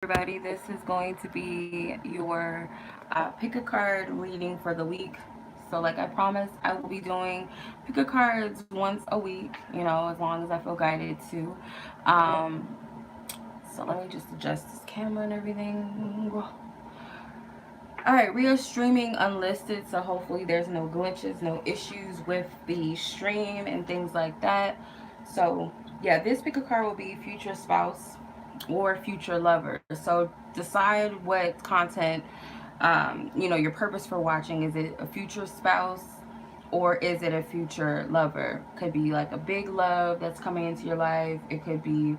Everybody, this is going to be your pick a card reading for the week. So, like I promised, I will be doing pick a cards once a week, as long as I feel guided to. Um, so, let me just adjust this camera and everything. Alright, we are streaming unlisted, so hopefully there's no glitches, no issues with the stream and things like that. So, yeah, this pick a card will be future spouse or future lover. So, decide what content, your purpose for watching. Is it a future spouse or is it a future lover? Could be like a big love that's coming into your life. It could be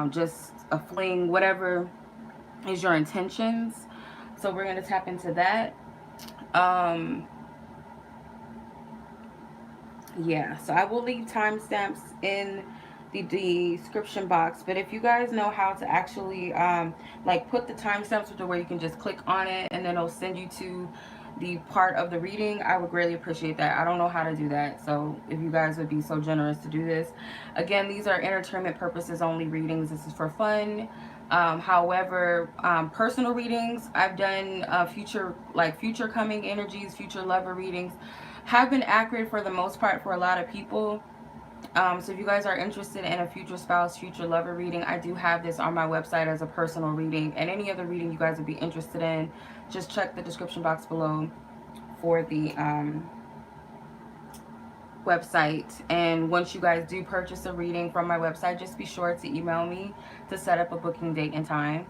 just a fling, whatever is your intentions. So we're going to tap into that. Um, yeah, so I will leave timestamps in the description box. But if you guys know how to actually like put the timestamps to where you can just click on it and then it'll send you to the part of the reading, I would greatly appreciate that. I don't know how to do that, so if you guys would be so generous to do this. Again, these are entertainment purposes only readings. This is for fun. However, personal readings, I've done future coming energies, future lover readings, have been accurate for the most part for a lot of people. So if you guys are interested in a future spouse, future lover reading, I do have this on my website as a personal reading. And any other reading you guys would be interested in, just check the description box below for the website. And once you guys do purchase a reading from my website, just be sure to email me to set up a booking date and time.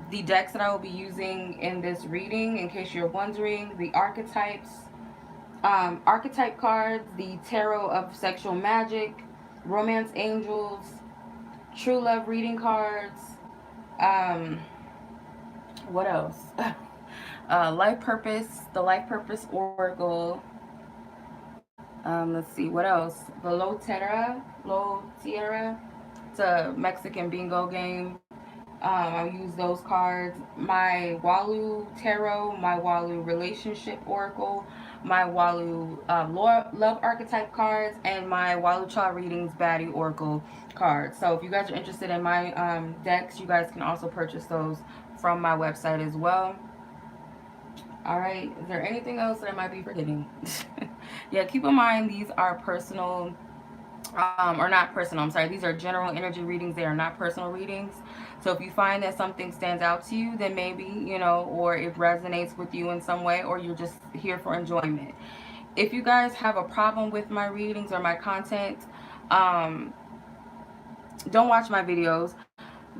The decks that I will be using in this reading, in case you're wondering, the Archetypes, archetype cards, the Tarot of Sexual Magic, Romance Angels, True Love reading cards, what else? Life Purpose, the Life Purpose Oracle. Let's see, what else? The Lo Tierra. It's a Mexican bingo game. I use those cards. My Walu Tarot, my Walu Relationship Oracle, my Walu Love Archetype cards, and my Walu Child Readings Baddie Oracle cards. So if you guys are interested in my decks, you guys can also purchase those from my website as well. Alright, is there anything else that I might be forgetting? Yeah, keep in mind these are personal, or not personal, I'm sorry, these are general energy readings. They are not personal readings. So if you find that something stands out to you, then maybe, or it resonates with you in some way, or you're just here for enjoyment. If you guys have a problem with my readings or my content, don't watch my videos.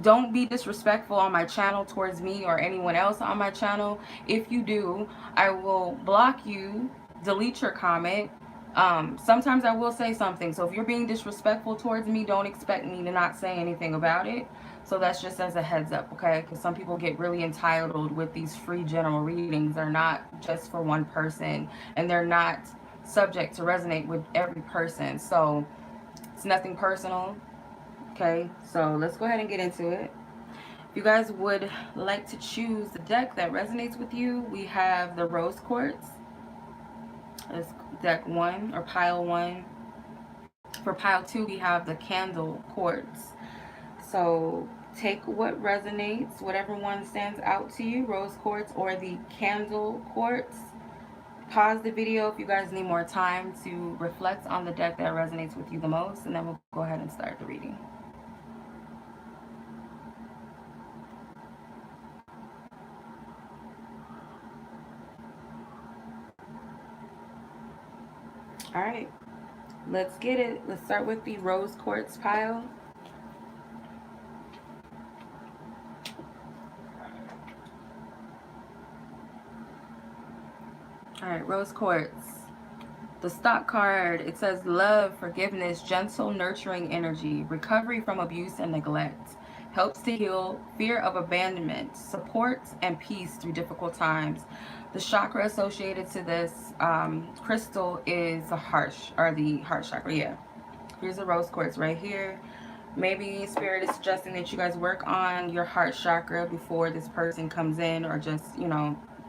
Don't be disrespectful on my channel towards me or anyone else on my channel. If you do, I will block you, delete your comment. Sometimes I will say something. So if you're being disrespectful towards me, don't expect me to not say anything about it. So that's just as a heads up, okay? Because some people get really entitled with these free general readings. They're not just for one person, and they're not subject to resonate with every person. So it's nothing personal. Okay, so let's go ahead and get into it. If you guys would like to choose the deck that resonates with you, we have the Rose Quartz. That's deck 1 or pile 1. For pile 2, we have the Candle Quartz. So take what resonates, whatever one stands out to you, Rose Quartz or the Candle Quartz. Pause the video if you guys need more time to reflect on the deck that resonates with you the most, and then we'll go ahead and start the reading. All right, let's get it. Let's start with the Rose Quartz pile. All right, Rose Quartz. The stock card, it says love, forgiveness, gentle, nurturing energy, recovery from abuse and neglect, helps to heal fear of abandonment, supports and peace through difficult times. The chakra associated to this crystal is the heart chakra. Yeah, here's a rose quartz right here. Maybe Spirit is suggesting that you guys work on your heart chakra before this person comes in, or just,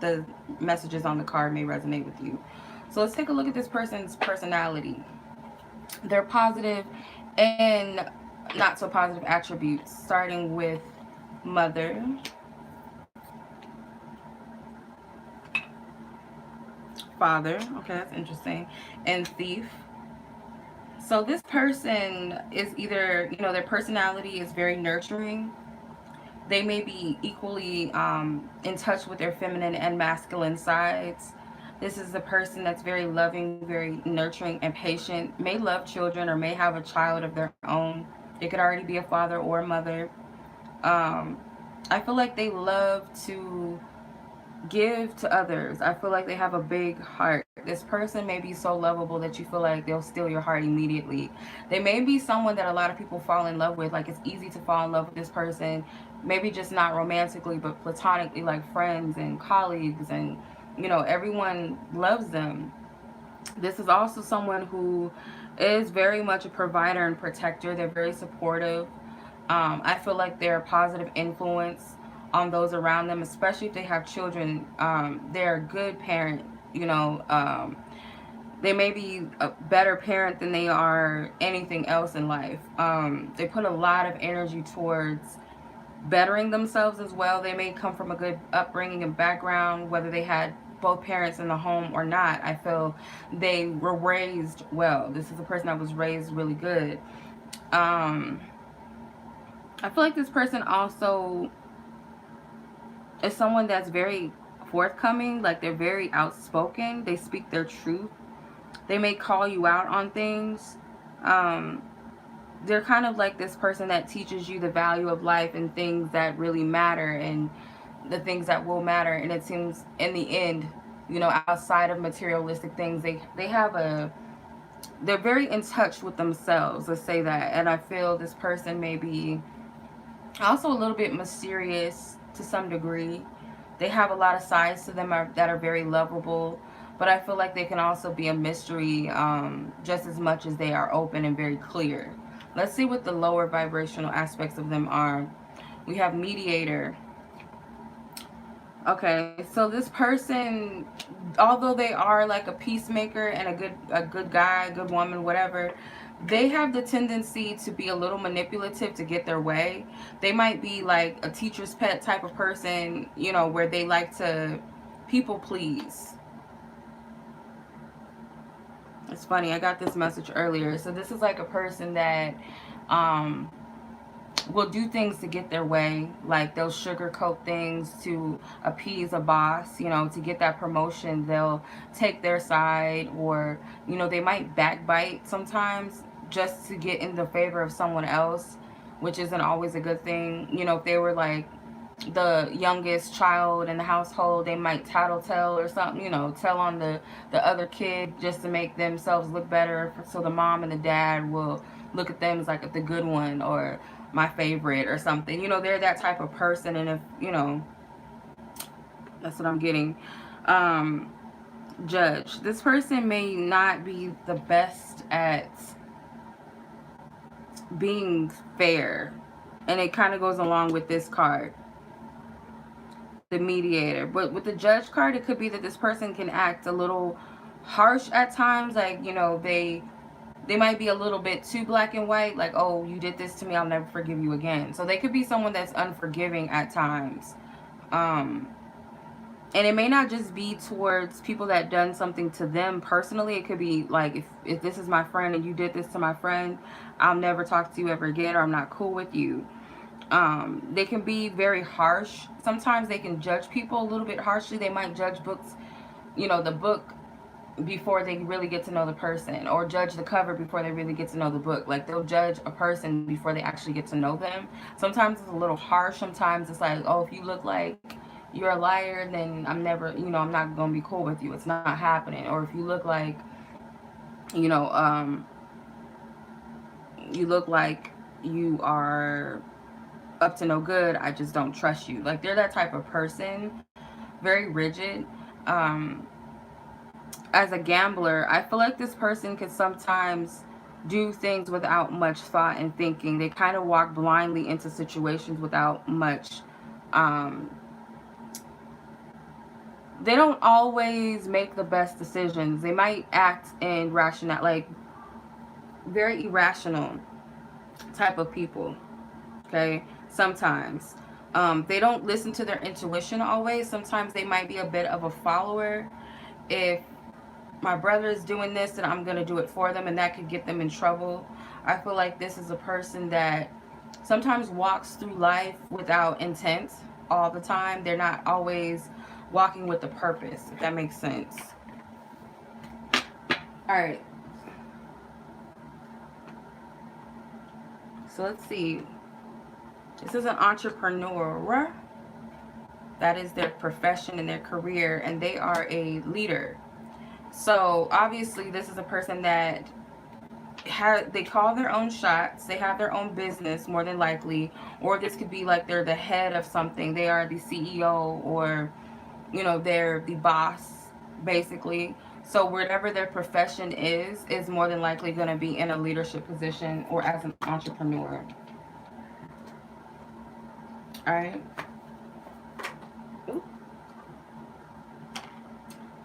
the messages on the card may resonate with you. So let's take a look at this person's personality. They're positive and not so positive attributes, starting with mother, father, okay, that's interesting, and thief. So this person is either, their personality is very nurturing. They may be equally in touch with their feminine and masculine sides. This is a person that's very loving, very nurturing, and patient, may love children or may have a child of their own. It could already be a father or a mother. Um, I feel like they love to give to others. I feel like they have a big heart. This person may be so lovable that you feel like they'll steal your heart immediately. They may be someone that a lot of people fall in love with. Like, it's easy to fall in love with this person. Maybe just not romantically, but platonically, like friends and colleagues, and everyone loves them. This is also someone who is very much a provider and protector. They're very supportive. I feel like they're a positive influence on those around them, especially if they have children. They're a good parent. They may be a better parent than they are anything else in life. They put a lot of energy towards bettering themselves as well. They may come from a good upbringing and background, whether they had both parents in the home or not. I feel they were raised well. This is a person that was raised really good. Um, I feel like this person also is someone that's very forthcoming. Like, they're very outspoken. They speak their truth. They may call you out on things. Um, they're kind of like this person that teaches you the value of life and things that really matter and the things that will matter. And it seems in the end, outside of materialistic things, they have they're very in touch with themselves, let's say that. And I feel this person may be also a little bit mysterious to some degree. They have a lot of sides to them that are very lovable, but I feel like they can also be a mystery, just as much as they are open and very clear. Let's see what the lower vibrational aspects of them are. We have mediator. Okay, so this person, although they are like a peacemaker and a good guy, good woman, whatever, they have the tendency to be a little manipulative to get their way. They might be like a teacher's pet type of person, where they like to people please. It's funny, I got this message earlier. So this is like a person that will do things to get their way. Like, they'll sugarcoat things to appease a boss, to get that promotion. They'll take their side, or they might backbite sometimes just to get in the favor of someone else, which isn't always a good thing. If they were like the youngest child in the household, they might tattletale or something, tell on the other kid just to make themselves look better, so the mom and the dad will look at them as like the good one or my favorite or something. They're that type of person. And if that's what I'm getting. Judge. This person may not be the best at being fair, and it kind of goes along with this card, the mediator. But with the judge card, it could be that this person can act a little harsh at times. Like, they might be a little bit too black and white. Like, oh, you did this to me, I'll never forgive you again. So they could be someone that's unforgiving at times. And it may not just be towards people that done something to them personally. It could be like, if this is my friend and you did this to my friend, I'll never talk to you ever again, or I'm not cool with you. They can be very harsh. Sometimes they can judge people a little bit harshly. They might judge books, the book, before they really get to know the person, or judge the cover before they really get to know the book. Like, they'll judge a person before they actually get to know them. Sometimes it's a little harsh. Sometimes it's like, oh, if you look like you're a liar, then I'm never, I'm not gonna be cool with you. It's not happening. Or if you look like, you look like you are up to no good, I just don't trust you. Like, they're that type of person, very rigid. As a gambler, I feel like this person can sometimes do things without much thought and thinking. They kind of walk blindly into situations without much. They don't always make the best decisions. They might act in rational, like very irrational. type of people. Okay, sometimes they don't listen to their intuition always. Sometimes they might be a bit of a follower. If my brother is doing this, then I'm gonna do it for them, and that could get them in trouble. I feel like this is a person that sometimes walks through life without intent all the time. They're not always walking with a purpose, if that makes sense. All right, so let's see. This is an entrepreneur. That is their profession and their career, and they are a leader. So obviously this is a person that they call their own shots. They have their own business more than likely, or this could be like they're the head of something. They are the CEO, or they're the boss basically. So whatever their profession is more than likely going to be in a leadership position or as an entrepreneur. All right. Ooh.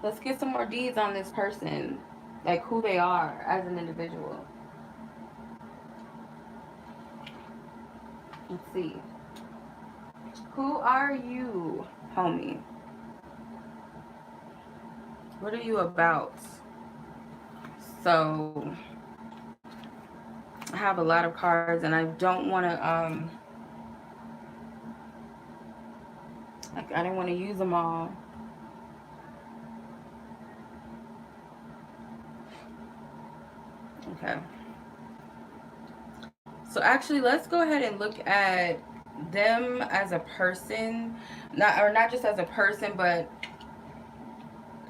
Let's get some more deeds on this person, like who they are as an individual. Let's see. Who are you, homie? What are you about? So I have a lot of cards, and I don't want to I didn't want to use them all. Okay. So actually, let's go ahead and look at them as a person, not just as a person, but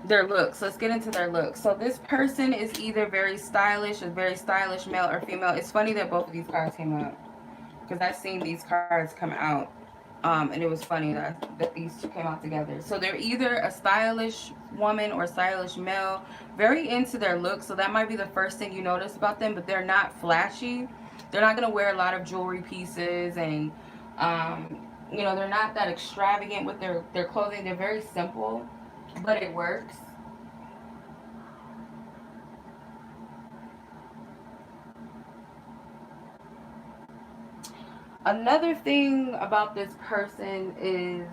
their looks. Let's get into their looks. So this person is either very stylish, a very stylish male or female. It's funny that both of these cards came out, because I've seen these cards come out, and it was funny that these two came out together. So they're either a stylish woman or stylish male, very into their looks. So that might be the first thing you notice about them, but they're not flashy. They're not going to wear a lot of jewelry pieces, and they're not that extravagant with their clothing. They're very simple, but it works. Another thing about this person is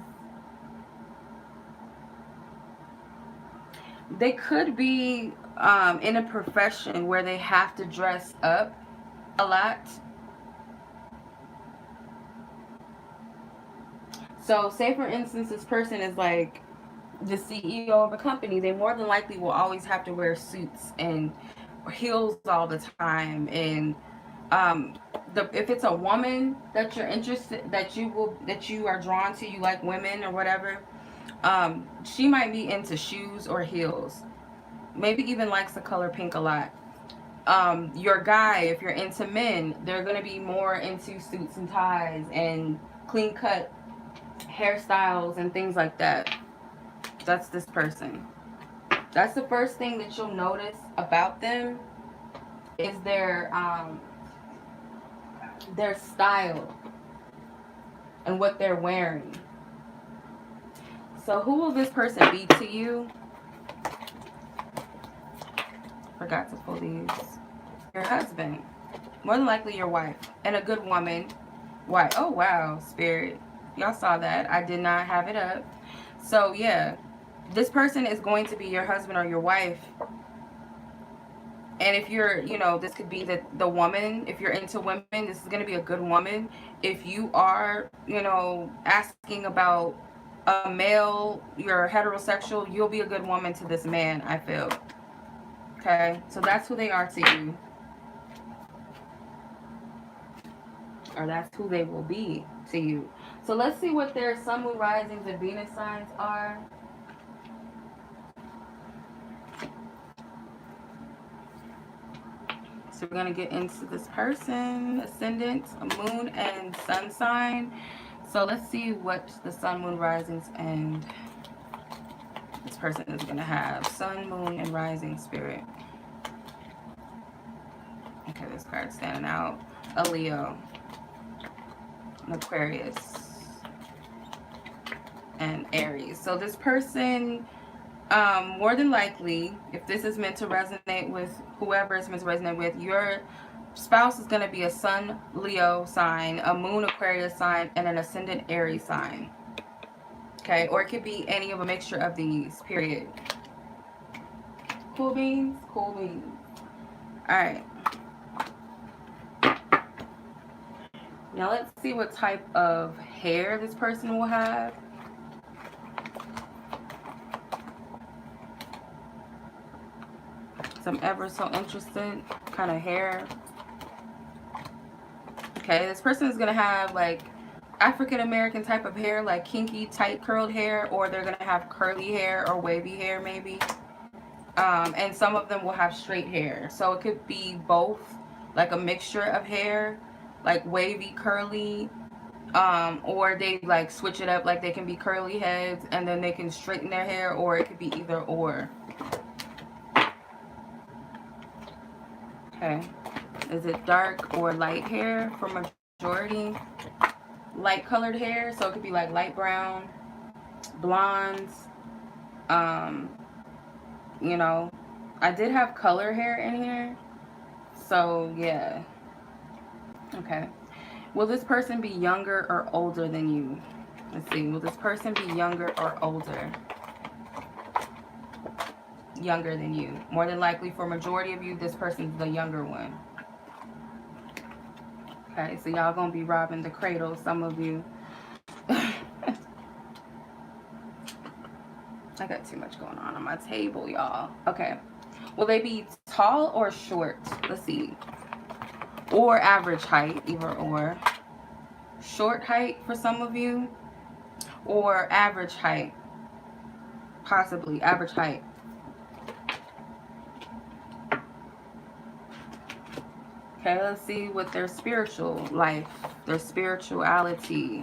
they could be in a profession where they have to dress up a lot. So say for instance, this person is like the CEO of a company. They more than likely will always have to wear suits and heels all the time. And if it's a woman that you're interested, that you are drawn to, you like women or whatever, she might be into shoes or heels. Maybe even likes the color pink a lot. Your guy, if you're into men, they're going to be more into suits and ties and clean cut hairstyles and things like that. That's this person. That's the first thing that you'll notice about them, is their style and what they're wearing. So who will this person be to you? Forgot to pull these. Your husband. More than likely your wife. And a good woman. Why? Oh, wow, Spirit. Y'all saw that. I did not have it up. So, yeah. This person is going to be your husband or your wife. And if you're, this could be the woman. If you're into women, this is going to be a good woman. If you are, asking about a male, you're heterosexual, you'll be a good woman to this man, I feel. Okay, so that's who they are to you. Or that's who they will be to you. So let's see what their sun, moon, risings, and Venus signs are. So we're going to get into this person, ascendant, moon, and sun sign. So let's see what the sun, moon, risings, and this person is going to have. Sun, moon, and rising, Spirit. Okay, this card's standing out. A Leo, an Aquarius, and Aries. So this person, more than likely, if this is meant to resonate with whoever it's meant to resonate with, you're spouse is going to be a Sun Leo sign, a Moon Aquarius sign, and an Ascendant Aries sign. Okay, or it could be any of a mixture of these, period. Cool beans? Cool beans. Alright. Now let's see what type of hair this person will have. So I'm ever so interested. Kind of hair. Okay, this person is going to have like African American type of hair, like kinky, tight curled hair, or they're going to have curly hair or wavy hair maybe. And some of them will have straight hair. So it could be both, like a mixture of hair, like wavy, curly, or they like switch it up, like they can be curly heads and then they can straighten their hair, or it could be either or. Okay. Is it dark or light hair for majority? Light colored hair, so it could be like light brown, blondes. You know, I did have color hair in here, so yeah. Okay. Will this person be younger or older than you? Let's see. Will this person be younger or older? Younger than you. More than likely, for majority of you, this person's the younger one. Okay, so y'all gonna be robbing the cradle, some of you. I got too much going on my table, y'all. Okay. Will they be tall or short? Let's see. Or average height, either or. Short height for some of you. Or average height. Possibly average height. Okay, let's see what their spiritual life, their spirituality.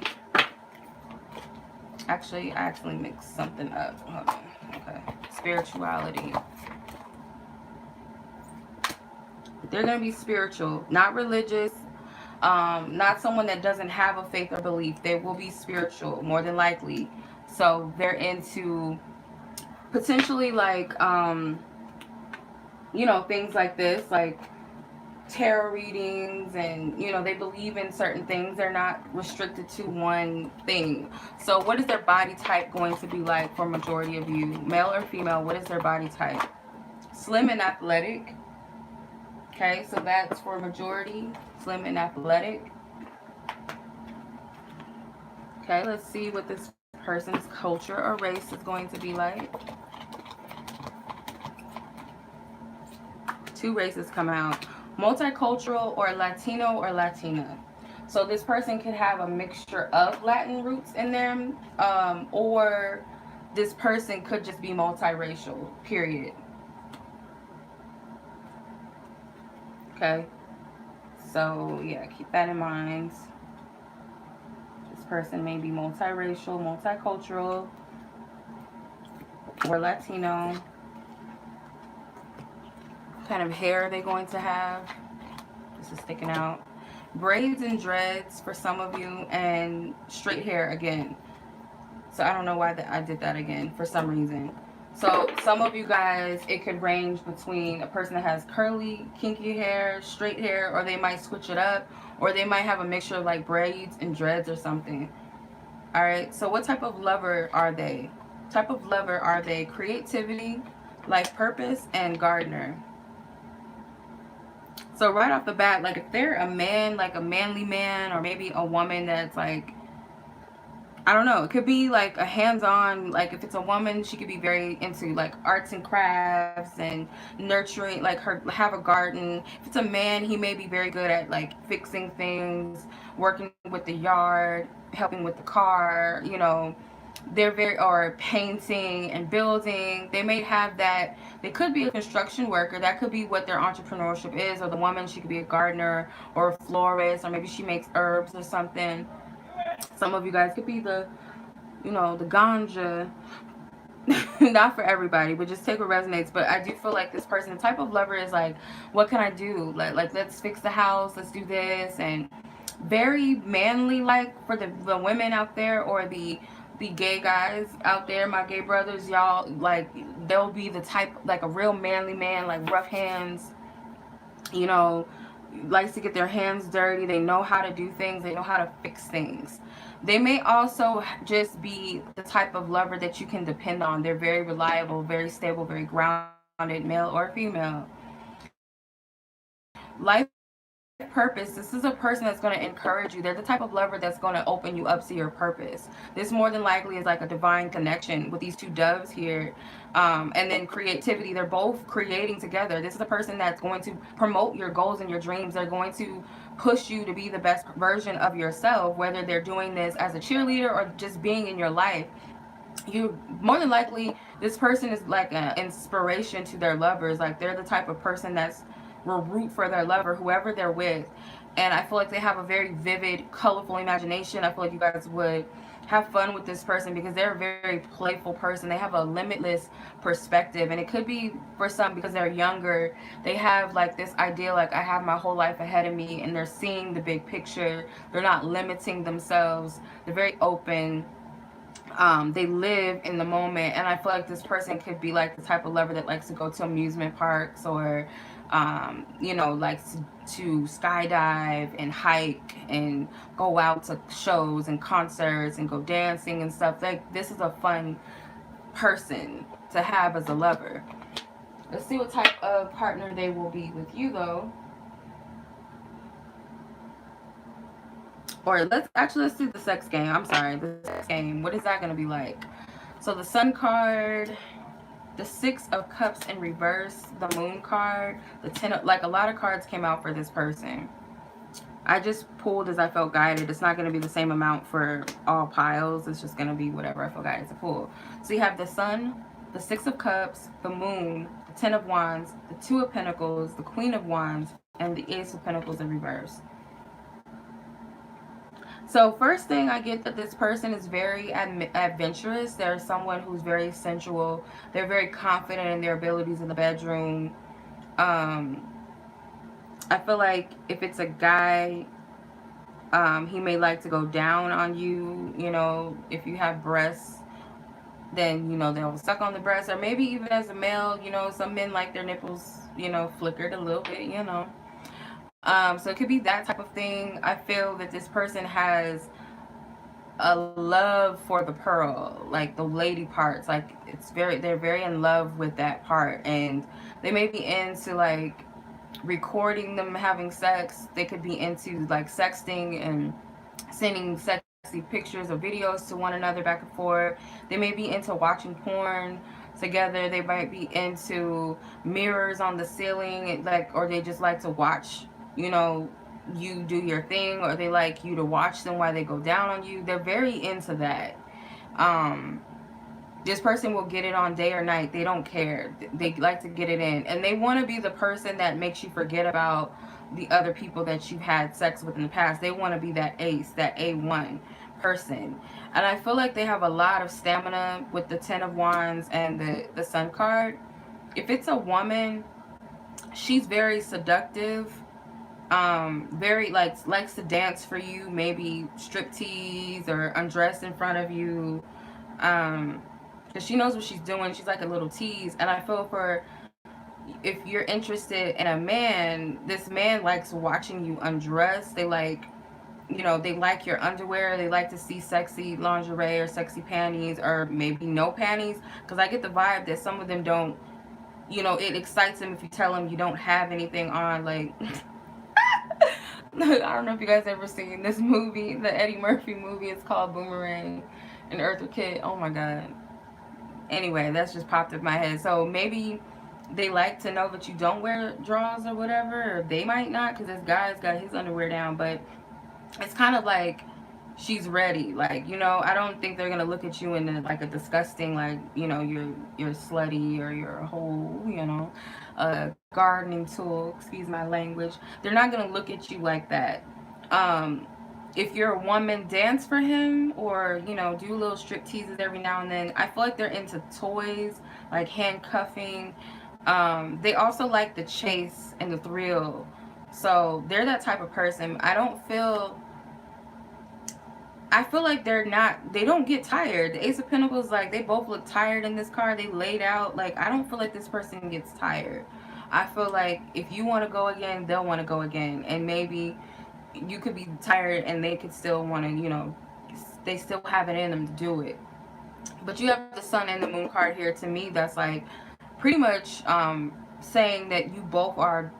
Actually, I actually mixed something up. Hold on. Okay. Spirituality. They're going to be spiritual, not religious, not someone that doesn't have a faith or belief. They will be spiritual, more than likely. So they're into potentially like, you know, things like this, like tarot readings, and you know, they believe in certain things. They're not restricted to one thing. So what is their body type going to be like for majority of you? Male or female? What is their body type? Slim and athletic. Okay, so that's for majority. Slim and athletic. Okay, let's see what this person's culture or race is going to be like. Two races come out. Multicultural or Latino or Latina. So this person could have a mixture of Latin roots in them, or this person could just be multiracial, period. Okay, so yeah, keep that in mind. This person may be multiracial, multicultural, or Latino. What kind of hair are they going to have? This is sticking out. Braids and dreads for some of you, and straight hair again. So I don't know why I did that again for some reason. So some of you guys, it could range between a person that has curly, kinky hair, straight hair, or they might switch it up, or they might have a mixture of like braids and dreads or something. All right, so what type of lover are they? Type of lover are they? Creativity, life purpose, and gardener. So right off the bat, like if they're a man, like a manly man, or maybe a woman that's like, I don't know, it could be like a hands-on, like if it's a woman, she could be very into like arts and crafts and nurturing, like have a garden. If it's a man, he may be very good at like fixing things, working with the yard, helping with the car, you know. They're very, or painting and building. They may have that. They could be a construction worker. That could be what their entrepreneurship is. Or the woman, she could be a gardener or a florist, or maybe she makes herbs or something. Some of you guys could be the, you know, the ganja. Not for everybody, but just take what resonates. But I do feel like this person, the type of lover is like, what can I do? Like let's fix the house, let's do this. And very manly, like for the women out there, or the gay guys out there, my gay brothers, y'all, like they'll be the type, like a real manly man, like rough hands, you know, likes to get their hands dirty. They know how to do things. They know how to fix things. They may also just be the type of lover that you can depend on. They're very reliable, very stable, very grounded, male or female. Life purpose. This is a person that's going to encourage you. They're the type of lover that's going to open you up to your purpose. This more than likely is like a divine connection with these two doves here. And then creativity. They're both creating together. This is a person that's going to promote your goals and your dreams. They're going to push you to be the best version of yourself, whether they're doing this as a cheerleader or just being in your life. You more than likely, this person is like an inspiration to their lovers. Like they're the type of person that's will root for their lover, whoever they're with. And I feel like they have a very vivid, colorful imagination. I feel like you guys would have fun with this person because they're a very playful person. They have a limitless perspective, and it could be for some because they're younger. They have like this idea, like I have my whole life ahead of me, and they're seeing the big picture. They're not limiting themselves. They're very open. They live in the moment, and I feel like this person could be like the type of lover that likes to go to amusement parks or likes to skydive and hike and go out to shows and concerts and go dancing and stuff. Like this is a fun person to have as a lover. Let's see what type of partner they will be with you though. Or let's do the sex game. I'm sorry, the sex game. What is that going to be like? So the Sun card, the Six of Cups in reverse, the Moon card, the Ten of, like a lot of cards came out for this person. I just pulled as I felt guided. It's not going to be the same amount for all piles. It's just going to be whatever I feel guided to pull. So you have the Sun, the Six of Cups, the Moon, the Ten of Wands, the Two of Pentacles, the Queen of Wands, and the Ace of Pentacles in reverse. So first thing, I get that this person is very adventurous. They're someone who's very sensual. They're very confident in their abilities in the bedroom. I feel like if it's a guy, he may like to go down on you. You know, if you have breasts, then, you know, they'll suck on the breasts. Or maybe even as a male, you know, some men like their nipples, you know, flickered a little bit, you know. So it could be that type of thing. I feel that this person has a love for the pearl, like the lady parts. Like they're very in love with that part, and they may be into like recording them having sex. They could be into like sexting and sending sexy pictures or videos to one another back and forth. They may be into watching porn together. They might be into mirrors on the ceiling, like, or they just like to watch, you know, you do your thing, or they like you to watch them while they go down on you. They're very into that. This person will get it on day or night. They don't care. They like to get it in, and they want to be the person that makes you forget about the other people that you've had sex with in the past. They want to be that ace, that A1 person. And I feel like they have a lot of stamina with the Ten of Wands and the Sun card. If it's a woman, she's very seductive. Very likes to dance for you, maybe striptease or undress in front of you, because she knows what she's doing. She's like a little tease. And I feel for, if you're interested in a man, this man likes watching you undress. They like, you know, they like your underwear. They like to see sexy lingerie or sexy panties, or maybe no panties, because I get the vibe that some of them don't, you know, it excites them if you tell them you don't have anything on, like I don't know if you guys ever seen this movie, the Eddie Murphy movie. It's called Boomerang and Eartha Kitt. Oh my god. Anyway, that's just popped up my head. So maybe they like to know that you don't wear drawers or whatever, or they might not, because this guy's got his underwear down. But it's kind of like she's ready. Like, you know, I don't think they're gonna look at you in like a disgusting, like, you know, you're slutty, or you're a whole, you know, gardening tool, excuse my language. They're not gonna look at you like that. If you're a woman, dance for him, or, you know, do little strip teases every now and then. I feel like they're into toys, like handcuffing. They also like the chase and the thrill. So they're that type of person. I feel like they don't get tired. The Ace of Pentacles, like, they both look tired in this card. They laid out. Like, I don't feel like this person gets tired. I feel like if you want to go again, they'll want to go again. And maybe you could be tired and they could still want to, they still have it in them to do it. But you have the sun and the moon card here. To me, that's like pretty much saying that you both are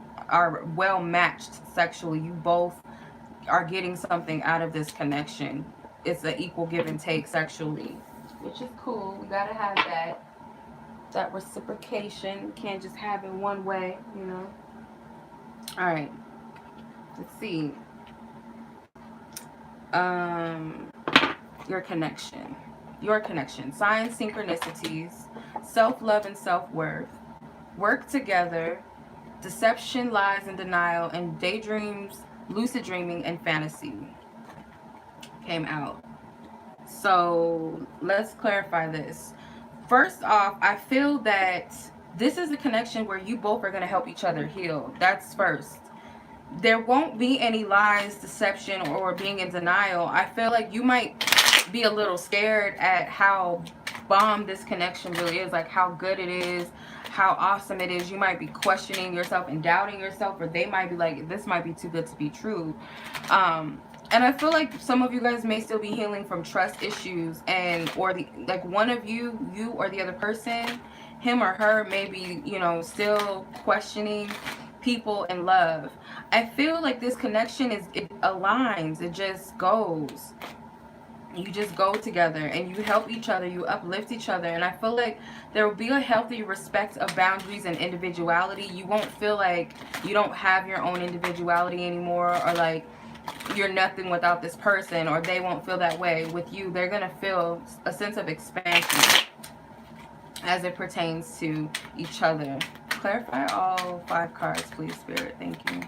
well matched sexually. You both are getting something out of this connection. It's an equal give and take sexually, which is cool. We gotta have that reciprocation. Can't just have it one way, you know. All right. Let's see. Um, your connection. Your connection. Signs, synchronicities, self-love and self-worth. Work together. Deception, lies, and denial, and daydreams, lucid dreaming, and fantasy came out. So let's clarify this. First off, I feel that this is a connection where you both are going to help each other heal. That's first. There won't be any lies, deception, or being in denial. I feel like you might be a little scared at how bomb this connection really is, like how good it is, how awesome it is. You might be questioning yourself and doubting yourself, or they might be like, this might be too good to be true. And I feel like some of you guys may still be healing from trust issues, and or the like one of you or the other person, him or her, may be, still questioning people in love. I feel like this connection it aligns, it just goes. You just go together and you help each other, you uplift each other. And I feel like there will be a healthy respect of boundaries and individuality. You won't feel like you don't have your own individuality anymore, or like you're nothing without this person, or they won't feel that way with you. They're going to feel a sense of expansion as it pertains to each other. Clarify all 5 cards, please, Spirit. Thank you.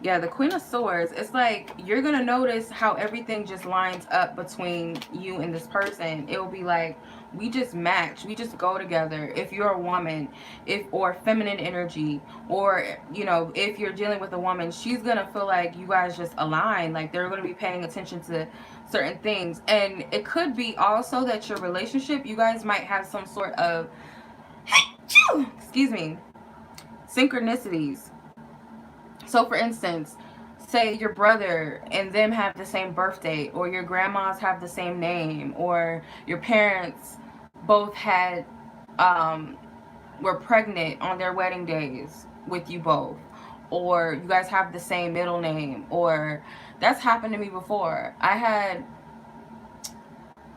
Yeah, the Queen of Swords. It's like you're going to notice how everything just lines up between you and this person. It will be like, we just match. We just go together. If you're a woman, or feminine energy, or, if you're dealing with a woman, she's going to feel like you guys just align. Like they're going to be paying attention to certain things. And it could be also that your relationship, you guys might have some sort of, excuse me, synchronicities. So for instance, say your brother and them have the same birthday, or your grandmas have the same name, or your parents both had were pregnant on their wedding days with you both, or you guys have the same middle name. Or that's happened to me before. I had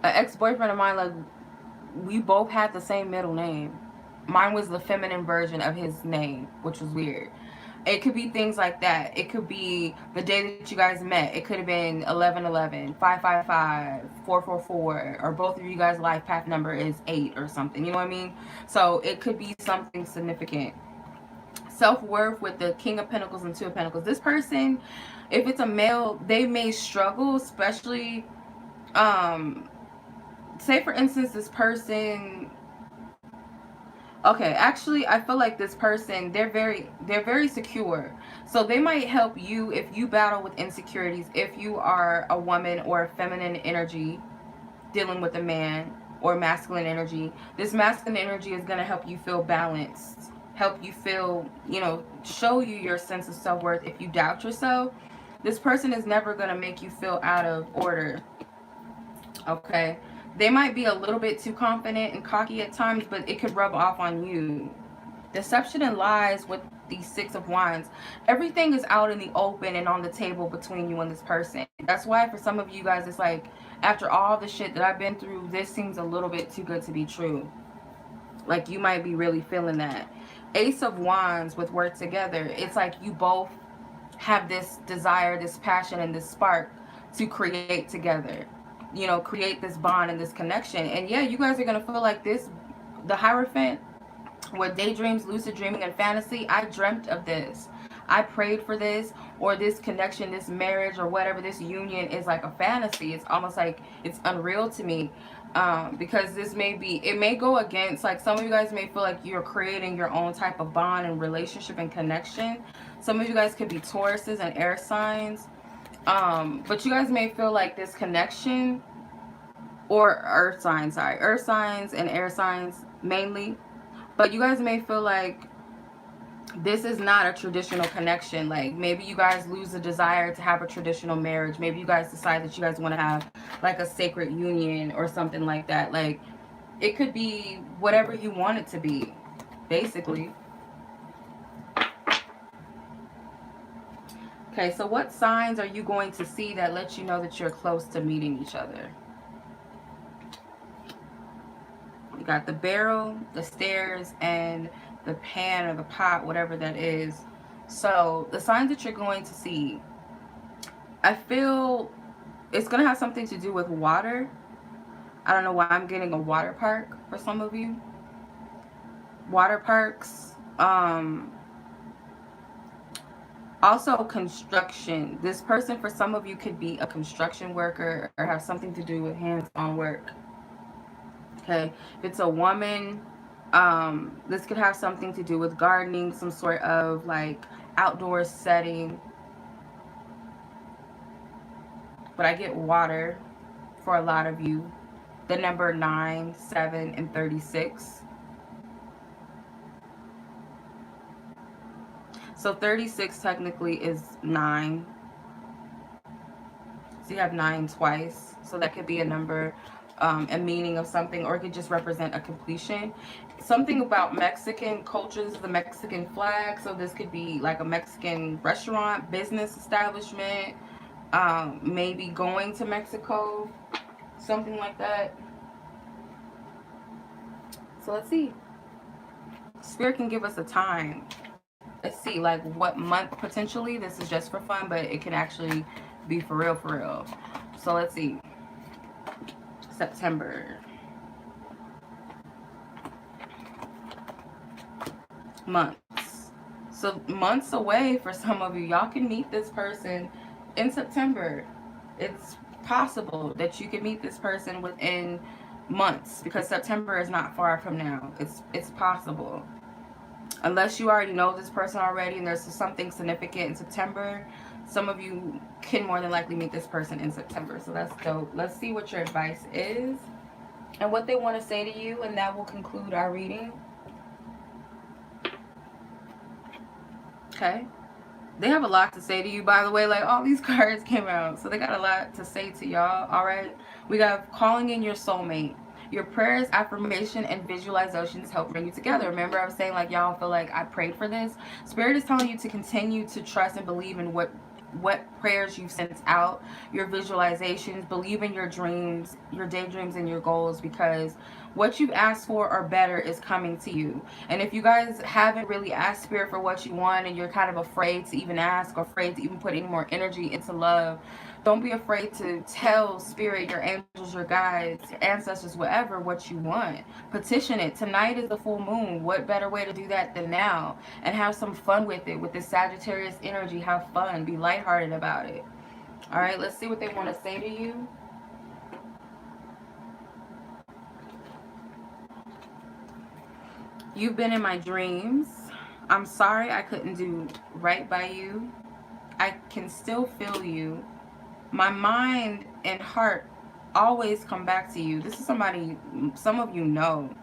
an ex-boyfriend of mine, like we both had the same middle name. Mine was the feminine version of his name, which was weird. It could be things like that. It could be the day that you guys met. It could have been 1111, 555, 444, or both of you guys' life path number is 8 or something. You know what I mean? So it could be something significant. Self-worth with the King of Pentacles and Two of Pentacles. This person, if it's a male, they may struggle, especially, say for instance, this person... Okay, actually, I feel like this person, they're very secure. So they might help you if you battle with insecurities. If you are a woman or a feminine energy dealing with a man, or masculine energy, this masculine energy is going to help you feel balanced, help you feel, show you your sense of self-worth. If you doubt yourself, this person is never going to make you feel out of order. Okay? They might be a little bit too confident and cocky at times, but it could rub off on you. Deception and lies with the 6 of Wands. Everything is out in the open and on the table between you and this person. That's why for some of you guys, it's like, after all the shit that I've been through, this seems a little bit too good to be true. Like you might be really feeling that. Ace of Wands with work together. It's like you both have this desire, this passion, and this spark to create together. Create this bond and this connection. And yeah, you guys are going to feel like this, the Hierophant with daydreams, lucid dreaming, and fantasy. I dreamt of this. I prayed for this, or this connection, this marriage, or whatever, this union is like a fantasy. It's almost like it's unreal to me. Because it may go against, like some of you guys may feel like you're creating your own type of bond and relationship and connection. Some of you guys could be Tauruses and air signs. But you guys may feel like this connection, or earth signs and air signs mainly, But you guys may feel like this is not a traditional connection. Like maybe you guys lose the desire to have a traditional marriage. Maybe you guys decide that you guys want to have like a sacred union or something like that. Like it could be whatever you want it to be, basically. Okay, so what signs are you going to see that lets you know that you're close to meeting each other? You got the barrel, the stairs, and the pan or the pot, whatever that is. So the signs that you're going to see, I feel it's going to have something to do with water. I don't know why I'm getting a water park for some of you. Water parks. Also construction. This person for some of you could be a construction worker or have something to do with hands-on work. Okay, if it's a woman, this could have something to do with gardening, some sort of like outdoor setting. But I get water for a lot of you. The number 9, 7, and 36. So 36 technically is 9. So you have 9 twice. So that could be a number, a meaning of something, or it could just represent a completion. Something about Mexican cultures, the Mexican flag. So this could be like a Mexican restaurant, business establishment, maybe going to Mexico, something like that. So let's see. Spirit can give us a time. Let's see, like what month potentially. This is just for fun, but it can actually be for real, for real. So let's see. September. Months. So months away for some of you. Y'all can meet this person in September. It's possible that you can meet this person within months because September is not far from now. It's possible. Unless you already know this person already and there's something significant in September, some of you can more than likely meet this person in September. So that's dope. Let's see what your advice is and what they want to say to you, and that will conclude our reading. Okay. They have a lot to say to you, by the way. Like, all these cards came out, so they got a lot to say to y'all. All right. We got calling in your soulmate. Your prayers, affirmation, and visualizations help bring you together. Remember, I was saying, like, y'all feel like I prayed for this. Spirit is telling you to continue to trust and believe in what prayers you've sent out, your visualizations, believe in your dreams, your daydreams, and your goals, because what you've asked for or better is coming to you. And if you guys haven't really asked Spirit for what you want and you're kind of afraid to even ask or afraid to even put any more energy into love, don't be afraid to tell Spirit, your angels, your guides, your ancestors, whatever, what you want. Petition it. Tonight is the full moon. What better way to do that than now? And have some fun with it. With this Sagittarius energy, have fun. Be lighthearted about it. All right, let's see what they want to say to you. You've been in my dreams. I'm sorry I couldn't do right by you. I can still feel you. My mind and heart always come back to you. This is somebody, some of you know.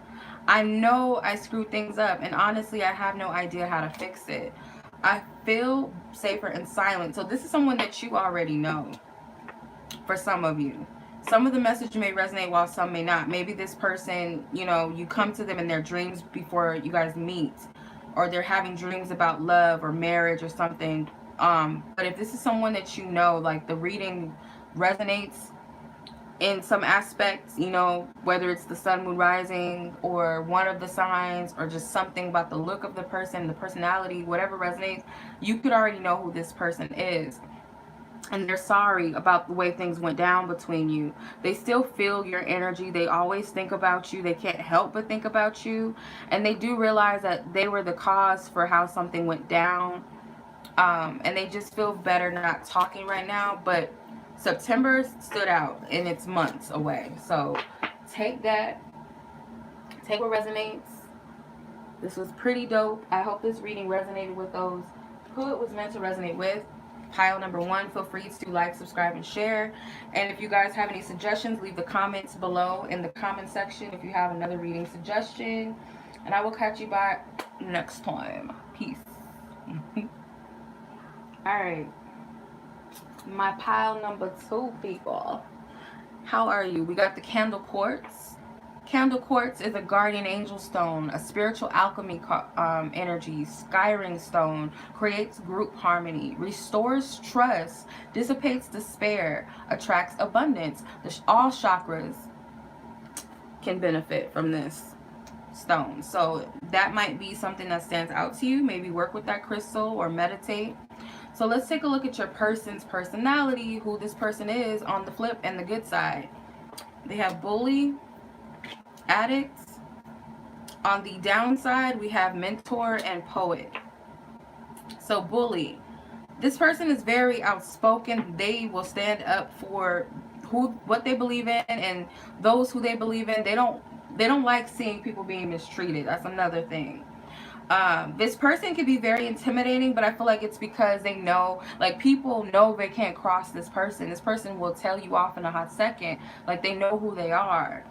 I know I screwed things up, and honestly, I have no idea how to fix it. I feel safer and silent. So this is someone that you already know for some of you. Some of the message may resonate while some may not. Maybe this person, you know, you come to them in their dreams before you guys meet, or they're having dreams about love or marriage or something. But if this is someone that you know, like the reading resonates in some aspects, you know, whether it's the sun, moon, rising, or one of the signs, or just something about the look of the person, the personality, whatever resonates, you could already know who this person is. And they're sorry about the way things went down between you. They still feel your energy. They always think about you. They can't help but think about you. And they do realize that they were the cause for how something went down. And they just feel better not talking right now. But September stood out, and it's months away. So take that. Take what resonates. This was pretty dope. I hope this reading resonated with those who it was meant to resonate with. Pile number 1, feel free to like, subscribe, and share. And if you guys have any suggestions, leave the comments below in the comment section if you have another reading suggestion. And I will catch you back next time. Peace. Alright. My pile number 2, people. How are you? We got the candle quartz. Candle quartz is a guardian angel stone, a spiritual alchemy energy, skyring stone, creates group harmony, restores trust, dissipates despair, attracts abundance. All chakras can benefit from this stone. So that might be something that stands out to you. Maybe work with that crystal or meditate. So let's take a look at your person's personality, who this person is on the flip and the good side. They have bully, addicts. On the downside, we have mentor and poet. So bully. This person is very outspoken. They will stand up for what they believe in, and those who they believe in. They don't like seeing people being mistreated. That's another thing. This person can be very intimidating, but I feel like it's because they know, like, people know they can't cross this person. This person will tell you off in a hot second. Like, they know who they are.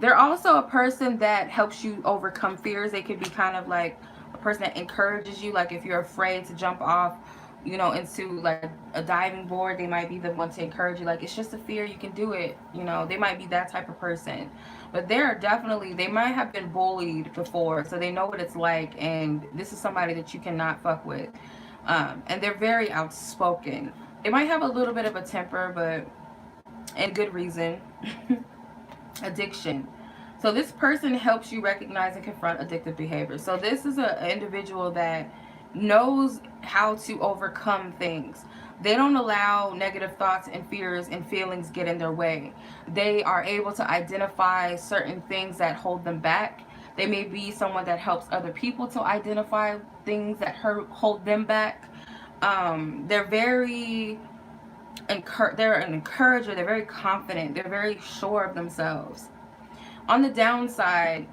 They're also a person that helps you overcome fears. They could be kind of like a person that encourages you. Like, if you're afraid to jump off, you know, into like a diving board, they might be the one to encourage you. Like, it's just a fear, you can do it. You know, they might be that type of person. But they might have been bullied before, so they know what it's like, and this is somebody that you cannot fuck with. And they're very outspoken. They might have a little bit of a temper, but and good reason. Addiction. So this person helps you recognize and confront addictive behavior. So this is an individual that knows how to overcome things. They don't allow negative thoughts and fears and feelings get in their way. They are able to identify certain things that hold them back. They may be someone that helps other people to identify things that hold them back. They're an encourager. They're very confident. They're very sure of themselves. On the downside,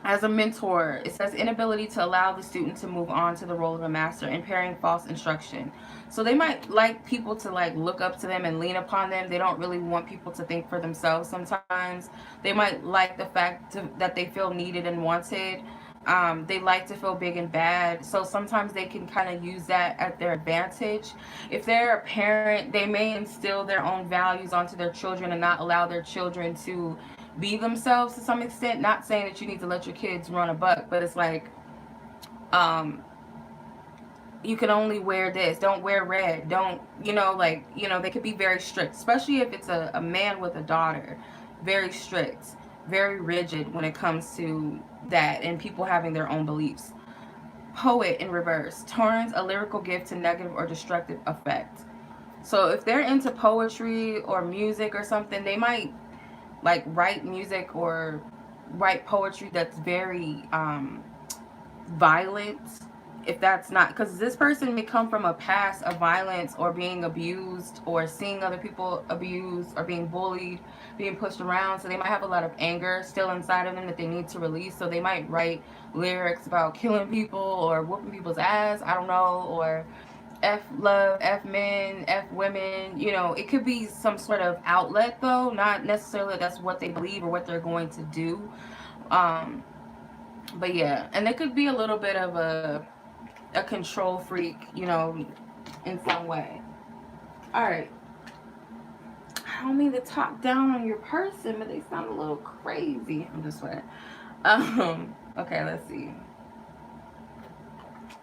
as a mentor, it says inability to allow the student to move on to the role of a master, impairing false instruction. So they might like people to like look up to them and lean upon them. They don't really want people to think for themselves sometimes. They might like the fact that they feel needed and wanted. They like to feel big and bad. So sometimes they can kind of use that at their advantage. If they're a parent, they may instill their own values onto their children and not allow their children to be themselves to some extent. Not saying that you need to let your kids run a buck, but it's like, you can only wear this, don't wear red, don't, they could be very strict, especially if it's a man with a daughter. Very strict, very rigid when it comes to that, and people having their own beliefs. Poet in reverse turns a lyrical gift to negative or destructive effect. So if they're into poetry or music or something, they might like write music or write poetry that's very violent. If that's not, because this person may come from a past of violence or being abused or seeing other people abused or being bullied, being pushed around. So they might have a lot of anger still inside of them that they need to release. So they might write lyrics about killing people or whooping people's ass, I don't know, or F love, F men, F women. It could be some sort of outlet though, not necessarily that's what they believe or what they're going to do. But yeah, and they could be a little bit of a control freak, in some way. Alright. I don't mean to talk down on your person, but they sound a little crazy. I'm just playing. Okay, let's see.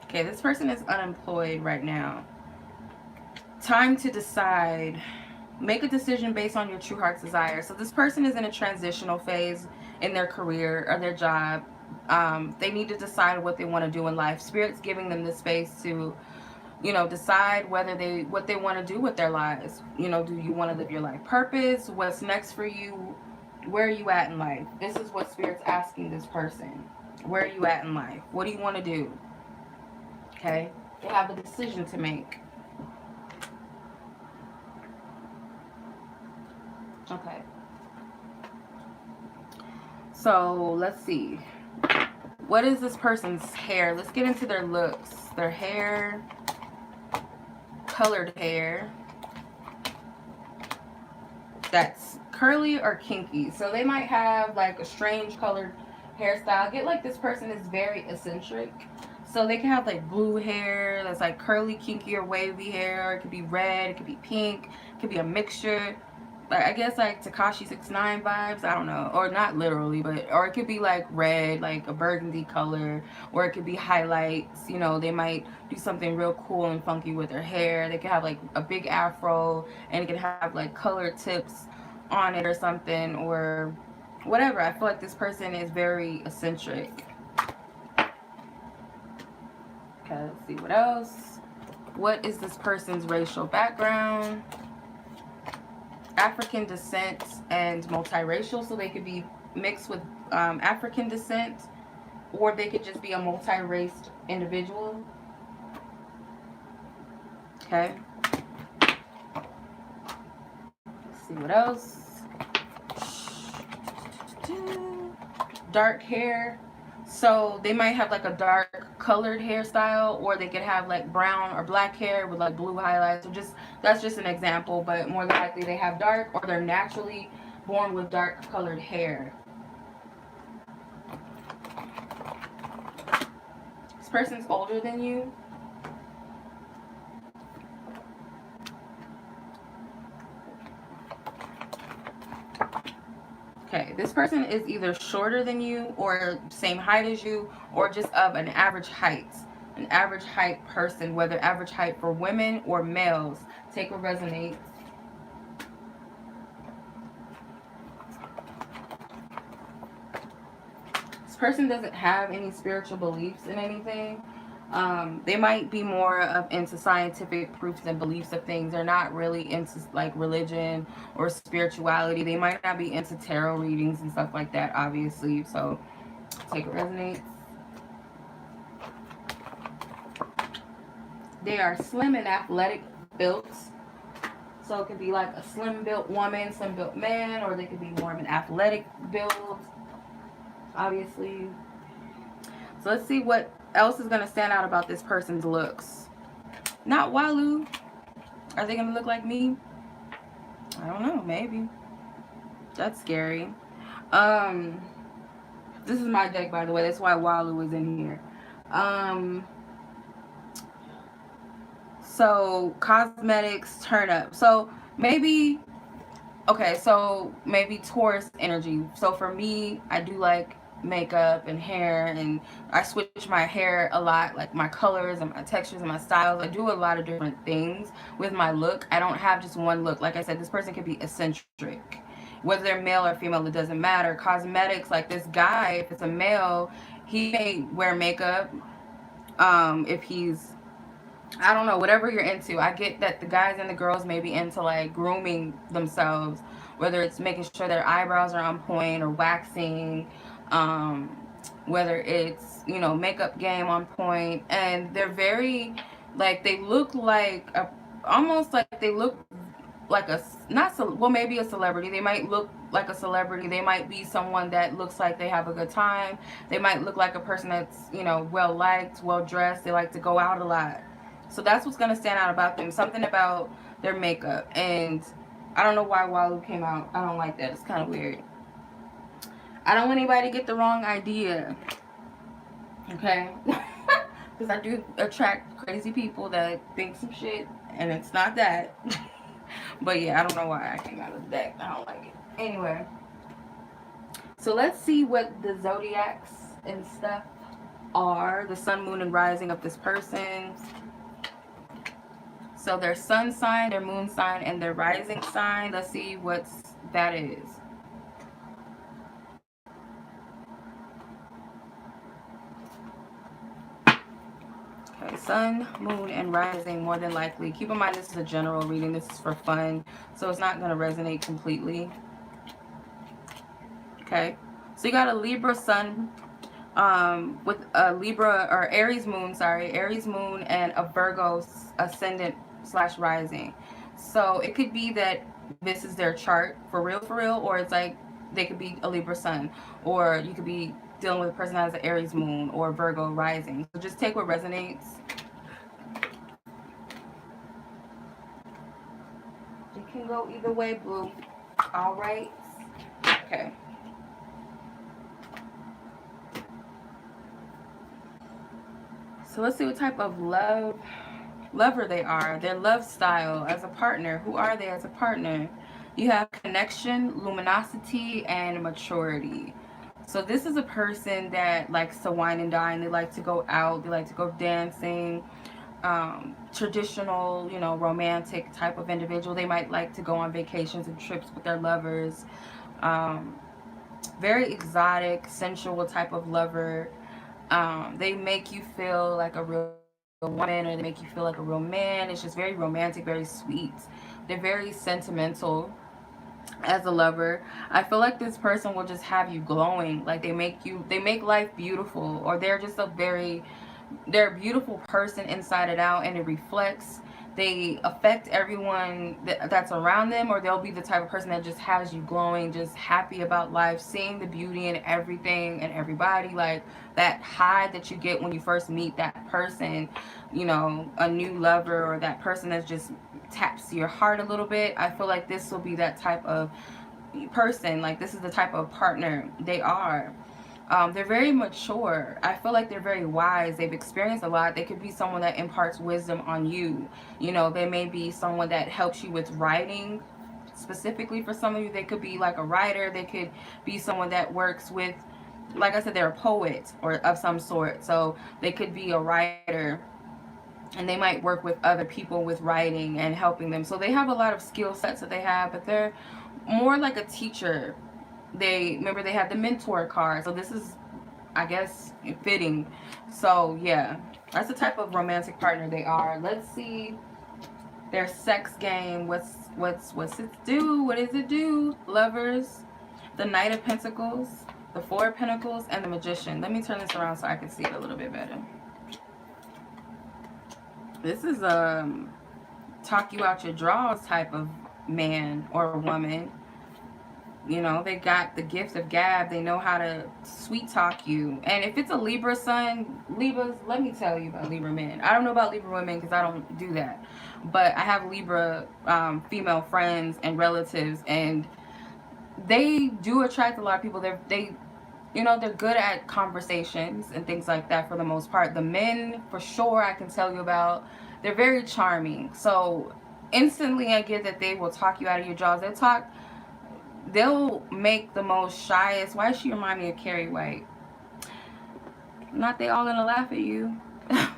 Okay, this person is unemployed right now. Time to decide. Make a decision based on your true heart's desire. So this person is in a transitional phase in their career or their job. They need to decide what they want to do in life. Spirit's giving them the space to, decide what they want to do with their lives. Do you want to live your life purpose? What's next for you? Where are you at in life? This is what Spirit's asking this person. Where are you at in life? What do you want to do? Okay? They have a decision to make. Okay. So, let's see. What is this person's hair? Let's get into their looks. Their hair, colored hair. That's curly or kinky. So they might have like a strange colored hairstyle. Get like this person is very eccentric. So they can have like blue hair that's like curly, kinky, or wavy hair. It could be red, it could be pink, it could be a mixture. Like I guess like Tekashi 69 vibes, I don't know. Or not literally, but or it could be like red, like a burgundy color, or it could be highlights. You know, they might do something real cool and funky with their hair. They could have like a big afro, and it could have like colored tips on it or something, or whatever. I feel like this person is very eccentric. Okay, let's see what else. What is this person's racial background? African descent and multiracial, so they could be mixed with African descent, or they could just be a multi-raced individual. Okay. Let's see what else. Dark hair. So they might have like a dark colored hairstyle, or they could have like brown or black hair with like blue highlights. So just that's just an example, but more than likely they have dark, or they're naturally born with dark colored hair. This person's older than you. Okay, this person is either shorter than you, or same height as you, or just of an average height. An average height person, whether average height for women or males. Take what resonates. This person doesn't have any spiritual beliefs in anything. They might be more into scientific proofs and beliefs of things. They're not really into like religion or spirituality. They might not be into tarot readings and stuff like that, obviously. So take what resonates. They are slim and athletic built. So it could be like a slim built woman, slim built man, or they could be more of an athletic build, obviously. So let's see what else is going to stand out about this person's looks. Not Walu. Are they going to look like me? I don't know. Maybe. That's scary. This is my deck, by the way. That's why Walu is in here. So cosmetics turn up. So maybe, okay, so maybe Taurus energy. So for me, I do like makeup and hair, and I switch my hair a lot, like my colors and my textures and my styles. I do a lot of different things with my look. I don't have just one look. Like I said, this person could be eccentric. Whether they're male or female, it doesn't matter. Cosmetics, like this guy, if it's a male, he may wear makeup. If he's, I don't know, whatever you're into. I get that the guys and the girls may be into like grooming themselves, whether it's making sure their eyebrows are on point or waxing, whether it's, you know, makeup game on point. And they're very, like, they look like almost like they look like a, not so, well, maybe a celebrity. They might look like a celebrity. They might be someone that looks like they have a good time. They might look like a person that's, you know, well liked, well dressed. They like to go out a lot. So that's what's going to stand out about them. Something about their makeup. And I don't know why Walu came out. I don't like that. It's kind of weird. I don't want anybody to get the wrong idea. Okay? Because I do attract crazy people that think some shit. And it's not that. But yeah, I don't know why I came out of the deck. I don't like it. Anyway. So let's see what the zodiacs and stuff are. The sun, moon, and rising of this person. So their sun sign, their moon sign, and their rising sign. Let's see what that is. Okay, sun, moon, and rising, more than likely. Keep in mind this is a general reading. This is for fun. So it's not going to resonate completely. Okay. So you got a Libra sun with a Libra or Aries moon, Aries moon, and a Virgo ascendant / rising. So it could be that this is their chart for real, or it's like they could be a Libra sun, or you could be dealing with a person that has an Aries moon or Virgo rising. So just take what resonates. It can go either way, boo. All right. Okay. So let's see what type of lover they are. Their love style as a partner. Who are they as a partner? You have connection, luminosity, and maturity. So this is a person that likes to wine and dine. They like to go out. They like to go dancing. Traditional, romantic type of individual. They might like to go on vacations and trips with their lovers. Um, Very exotic, sensual type of lover. They make you feel like a real woman, or they make you feel like a real man. It's just very romantic, very sweet. They're very sentimental as a lover. I feel like this person will just have you glowing. Like they make life beautiful, or they're a beautiful person inside and out, and it reflects. They affect everyone that's around them, or they'll be the type of person that just has you glowing, just happy about life, seeing the beauty in everything and everybody. Like that high that you get when you first meet that person, a new lover, or that person that just taps your heart a little bit. I feel like this will be that type of person. Like this is the type of partner they are. They're very mature. I feel like they're very wise. They've experienced a lot. They could be someone that imparts wisdom on you. They may be someone that helps you with writing. Specifically for some of you, they could be like a writer. They could be someone that works with, like I said, they're a poet or of some sort. So they could be a writer, and they might work with other people with writing and helping them. So they have a lot of skill sets that they have, but they're more like a teacher. They have the mentor card, so this is, I guess, fitting. So yeah, that's the type of romantic partner they are. Let's see their sex game. What's it do? What does it do? Lovers, the Knight of Pentacles, the Four of Pentacles, and the Magician. Let me turn this around so I can see it a little bit better. This is talk you out your drawers type of man or woman. They got the gift of gab. They know how to sweet talk you. And if it's a Libra sun, Libras, let me tell you about Libra men. I don't know about Libra women because I don't do that. But I have Libra female friends and relatives, and they do attract a lot of people. They're good at conversations and things like that for the most part. The men, for sure, I can tell you about. They're very charming. So instantly I get that they will talk you out of your jaws. They'll make the most shyest. Why does she remind me of Carrie White? Not they all gonna laugh at you. I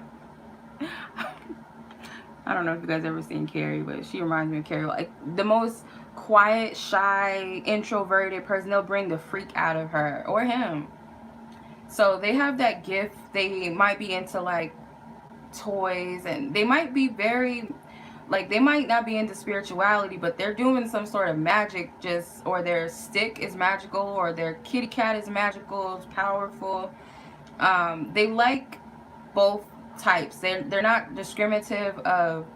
don't know if you guys ever seen Carrie, but she reminds me of Carrie. Like the most quiet, shy, introverted person. They'll bring the freak out of her or him. So they have that gift. They might be into like toys, and they might be very, like, they might not be into spirituality, but they're doing some sort of magic, or their stick is magical, or their kitty cat is magical, it's powerful. They like both types. They're not discriminative of,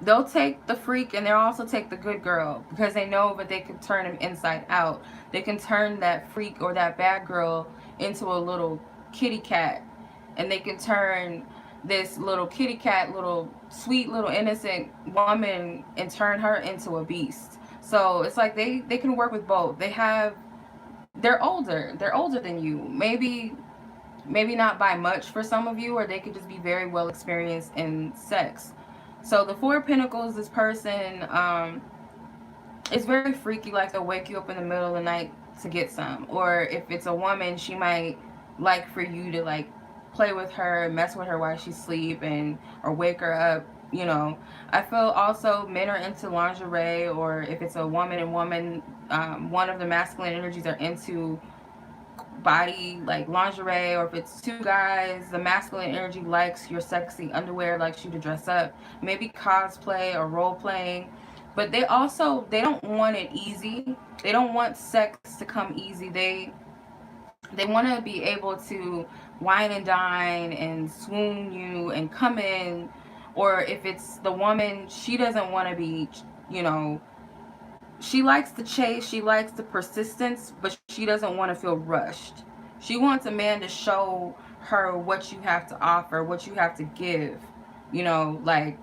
they'll take the freak, and they'll also take the good girl, because they know that they can turn them inside out. They can turn that freak or that bad girl into a little kitty cat, and they can turn this little kitty cat, little sweet, little innocent woman, and turn her into a beast. So it's like they can work with both. They're older than you, maybe not by much for some of you, or they could just be very well experienced in sex. So the Four of Pentacles, this person is very freaky. Like they'll wake you up in the middle of the night to get some, or if it's a woman, she might like for you to like play with her, mess with her while she's sleeping, or wake her up. I feel also men are into lingerie, or if it's a woman and woman, one of the masculine energies are into body, like lingerie. Or if it's two guys, the masculine energy likes your sexy underwear, likes you to dress up, maybe cosplay or role playing. But they don't want it easy. They don't want sex to come easy. They want to be able to wine and dine and swoon you and come in. Or if it's the woman, she doesn't want to be, she likes the chase, she likes the persistence, but she doesn't want to feel rushed. She wants a man to show her what you have to offer, what you have to give. Like,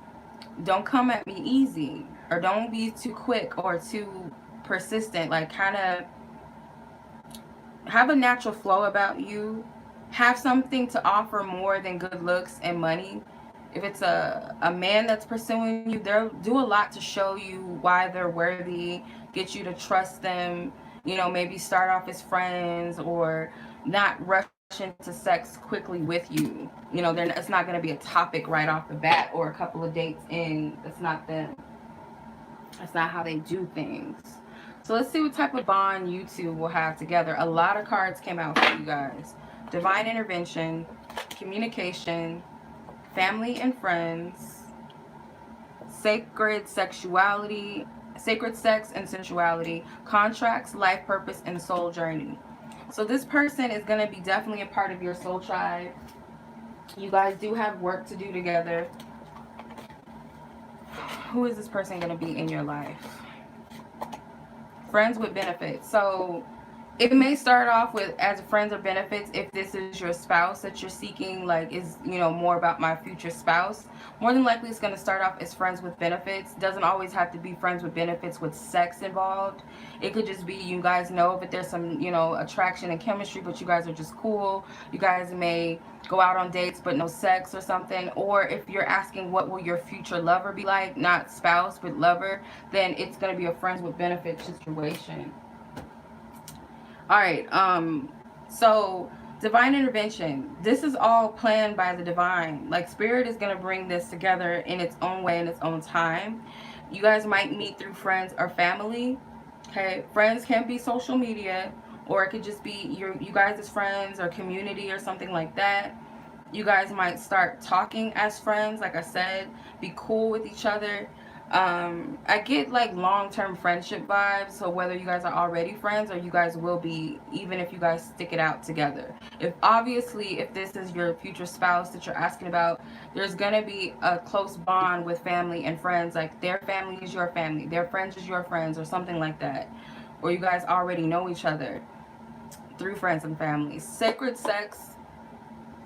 don't come at me easy. or don't be too quick or too persistent. Like, kind of have a natural flow about you. Have something to offer more than good looks and money. If it's a man that's pursuing you, they'll do a lot to show you why they're worthy, get you to trust them, you know, maybe start off as friends, or not rush into sex quickly with you. You know, it's not going to be a topic right off the bat or a couple of dates in. That's not them. That's not how they do things. So let's see what type of bond you two will have together. A lot of cards came out for you guys. Divine intervention, communication, family and friends, sacred sexuality, sacred sex and sensuality, contracts, life purpose, and soul journey. So this person is going to be definitely a part of your soul tribe. You guys do have work to do together. Who is this person going to be in your life? Friends with benefits. So it may start off with as friends or benefits if this is your spouse that you're seeking, like, is, you know, more about my future spouse. More than likely it's going to start off as friends with benefits. Doesn't always have to be friends with benefits with sex involved. It could just be you guys know that there's some, you know, attraction and chemistry, but you guys are just cool. You guys may go out on dates but no sex or something. Or if you're asking what will your future lover be like, not spouse but lover, then it's going to be a friends with benefits situation. All right, so divine intervention. This is all planned by the divine. Like, spirit is going to bring this together in its own way, in its own time. You guys might meet through friends or family. Okay, friends can be social media, or it could just be you guys as friends or community or something like that. You guys might start talking as friends, like I said, be cool with each other. I get like long-term friendship vibes, so whether you guys are already friends or you guys will be, even if you guys stick it out together. If this is your future spouse that you're asking about, there's gonna be a close bond with family and friends, like their family is your family, their friends is your friends, or something like that. Or you guys already know each other through friends and family. Sacred sex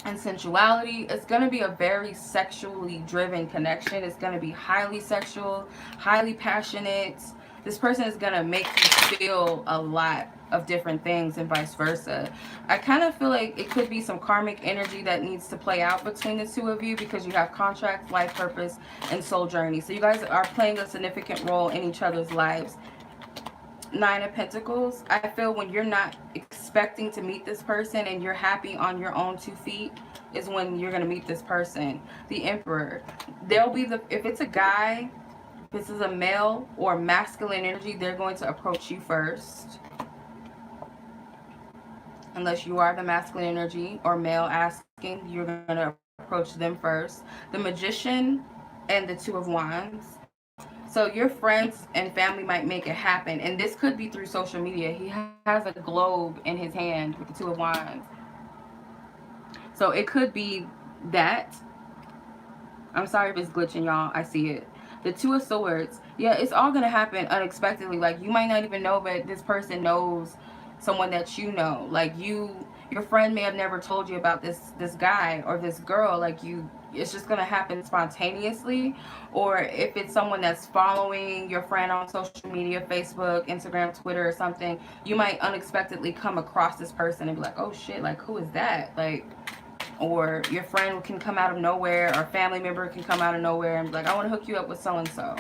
and sensuality. It's going to be a very sexually driven connection. It's going to be highly sexual, highly passionate. This person is going to make you feel a lot of different things and vice versa. I kind of feel like it could be some karmic energy that needs to play out between the two of you, because you have contract, life purpose, and soul journey. So you guys are playing a significant role in each other's lives. Nine of Pentacles. I feel when you're not expecting to meet this person and you're happy on your own 2 feet is when you're going to meet this person. The Emperor. There'll be if it's a guy, if this is a male or masculine energy, they're going to approach you first. Unless you are the masculine energy or male asking, you're going to approach them first. The Magician and the Two of Wands. So your friends and family might make it happen. And this could be through social media. He has a globe in his hand with the Two of Wands. So it could be that. I'm sorry if it's glitching, y'all. I see it. The Two of Swords. Yeah, it's all going to happen unexpectedly. Like, you might not even know, but this person knows someone that you know. Like, your friend may have never told you about this guy or this girl. Like, it's just going to happen spontaneously. Or if it's someone that's following your friend on social media, Facebook, Instagram, Twitter, or something, you might unexpectedly come across this person and be like, oh shit, like, who is that? Like, or your friend can come out of nowhere, or a family member can come out of nowhere and be like, I want to hook you up with so-and-so.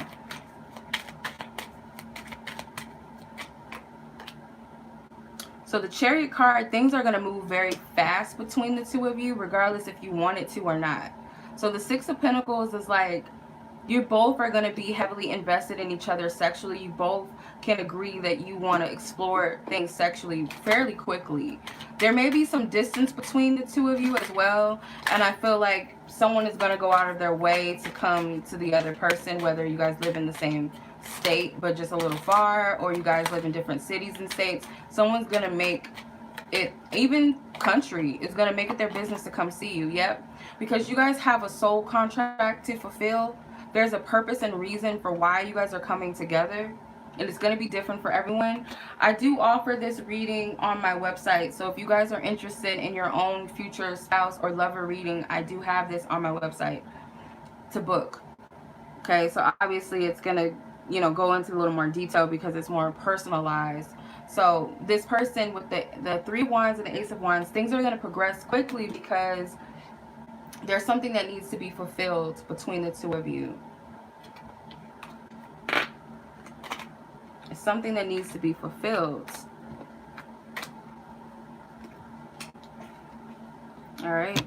So the Chariot card, things are going to move very fast between the two of you, regardless if you want it to or not. So the Six of Pentacles is like, you both are going to be heavily invested in each other sexually. You both can agree that you want to explore things sexually fairly quickly. There may be some distance between the two of you as well. And I feel like someone is going to go out of their way to come to the other person, whether you guys live in the same state but just a little far, or you guys live in different cities and states. Someone's going to make it, even country, is going to make it their business to come see you. Yep. Because you guys have a soul contract to fulfill. There's a purpose and reason for why you guys are coming together. And it's going to be different for everyone. I do offer this reading on my website. So if you guys are interested in your own future spouse or lover reading, I do have this on my website to book. Okay, so obviously it's going to you know, go into a little more detail because it's more personalized. So this person with the 3 wands and the Ace of Wands, things are going to progress quickly because there's something that needs to be fulfilled between the two of you. It's something that needs to be fulfilled. All right.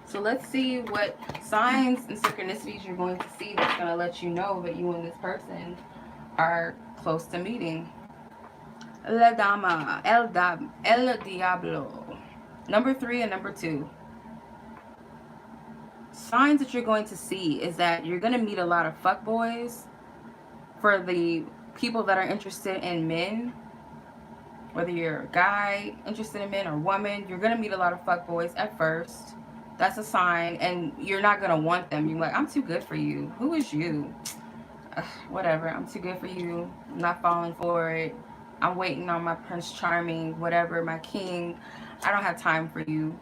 So let's see what signs and synchronicities you're going to see that's going to let you know that you and this person are close to meeting. La Dama, El Diablo. Number 3 and number 2. Signs that you're going to see is that you're going to meet a lot of fuckboys. For the people that are interested in men, whether you're a guy interested in men or woman, you're going to meet a lot of fuckboys at first. That's a sign, and you're not going to want them. You're like, I'm too good for you. Who is you? Ugh, whatever, I'm too good for you. I'm not falling for it. I'm waiting on my Prince Charming, whatever, my king. I don't have time for you.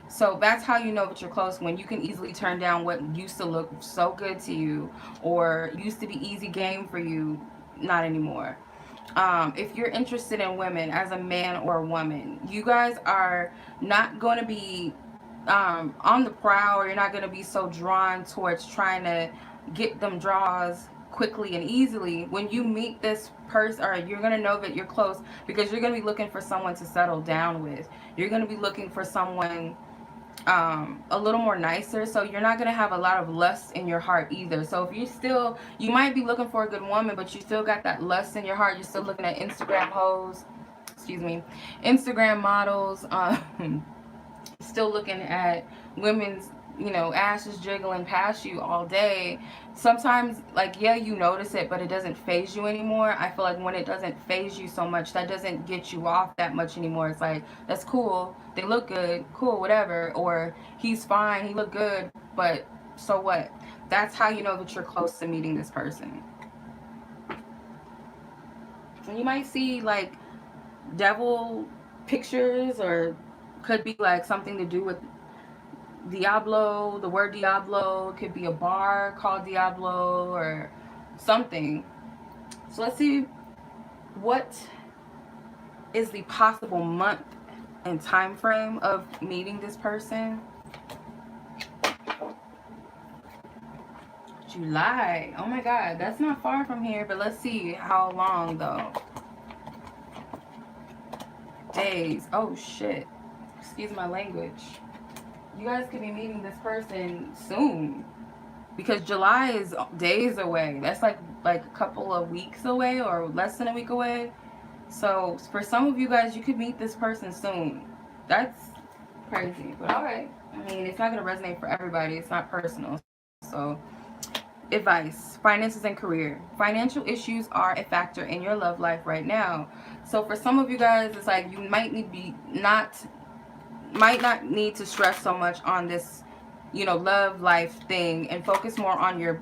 So that's how you know that you're close, when you can easily turn down what used to look so good to you or used to be easy game for you. Not anymore. If you're interested in women as a man or a woman, you guys are not going to be on the prowl, or you're not going to be so drawn towards trying to get them draws quickly and easily. When you meet this person, or you're going to know that you're close because you're going to be looking for someone to settle down with. You're going to be looking for someone a little more nicer, so you're not going to have a lot of lust in your heart either. So if you might be looking for a good woman, but you still got that lust in your heart, you're still looking at Instagram hoes, Instagram models, still looking at women's, you know, asses jiggling past you all day. Sometimes, like, yeah, you notice it, but it doesn't phase you anymore. I feel like when it doesn't phase you so much, that doesn't get you off that much anymore. It's like, that's cool, they look good, cool, whatever. Or he's fine, he look good, but so what? That's how you know that you're close to meeting this person. And you might see like devil pictures, or could be like something to do with Diablo, the word Diablo. It could be a bar called Diablo or something. So let's see, what is the possible month and time frame of meeting this person? July. Oh my god, that's not far from here, but let's see how long though. Days. Oh shit. Excuse my language. You guys could be meeting this person soon, because July is days away. That's like a couple of weeks away, or less than a week away. So for some of you guys, you could meet this person soon. That's crazy, but all right. I mean, it's not going to resonate for everybody. It's not personal. So advice: finances and career. Financial issues are a factor in your love life right now. So for some of you guys, it's like you might not need to stress so much on this, you know, love life thing, and focus more on your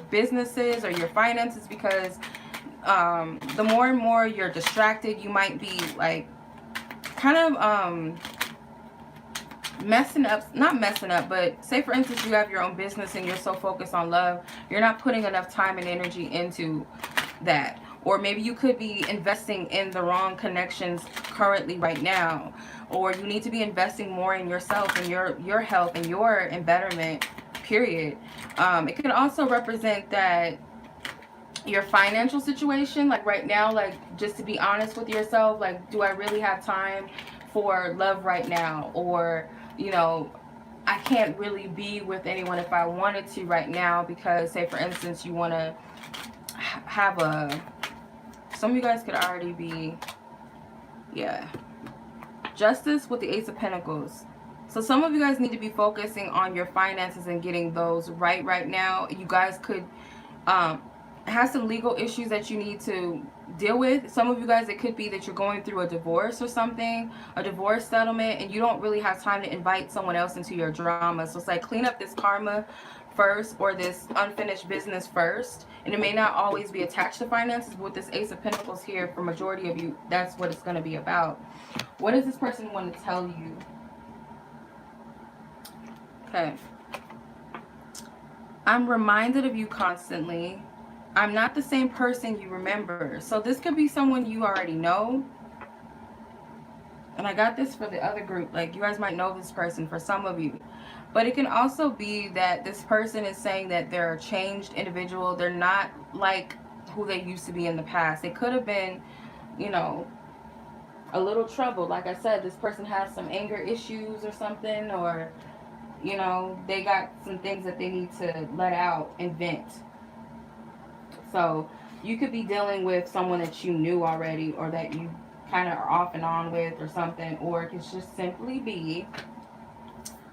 businesses or your finances, because the more and more you're distracted, you might be like kind of messing up, not messing up, but say for instance you have your own business and you're so focused on love, you're not putting enough time and energy into that. Or maybe you could be investing in the wrong connections currently right now. Or you need to be investing more in yourself and your health and your betterment, period. It could also represent that your financial situation, like right now, like just to be honest with yourself, like, do I really have time for love right now? Or, you know, I can't really be with anyone if I wanted to right now, because say for instance you want to have some of you guys could already be, yeah, Justice with the Ace of Pentacles. So some of you guys need to be focusing on your finances and getting those right now. You guys could have some legal issues that you need to deal with. Some of you guys, it could be that you're going through a divorce or something, a divorce settlement, and you don't really have time to invite someone else into your drama. So it's like, clean up this karma first, or this unfinished business first. And it may not always be attached to finances, but with this Ace of Pentacles here, for majority of you, that's what it's going to be about. What does this person want to tell you? Okay. I'm reminded of you constantly. I'm not the same person you remember. So this could be someone you already know. And I got this for the other group. Like, you guys might know this person for some of you. But it can also be that this person is saying that they're a changed individual. They're not like who they used to be in the past. It could have been, you know, a little trouble. Like I said, this person has some anger issues or something, or, you know, they got some things that they need to let out and vent. So you could be dealing with someone that you knew already, or that you kind of are off and on with or something, or it could just simply be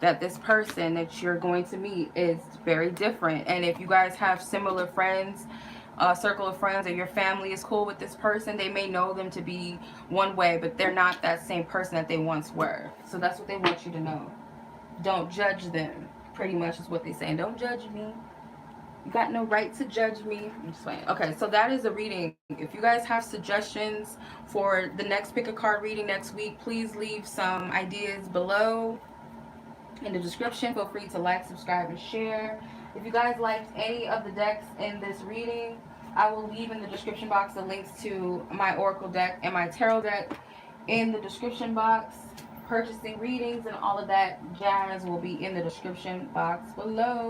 that this person that you're going to meet is very different. And if you guys have similar friends, a circle of friends, and your family is cool with this person, they may know them to be one way, but they're not that same person that they once were. So that's what they want you to know. Don't judge them, pretty much is what they say. Don't judge me. You got no right to judge me. I'm just playing. Okay, so that is a reading. If you guys have suggestions for the next pick a card reading next week, please leave some ideas below in the description. Feel free to like, subscribe, and share. If you guys liked any of the decks in this reading, I will leave in the description box the links to my oracle deck and my tarot deck in the description box. Purchasing readings and all of that jazz will be in the description box below.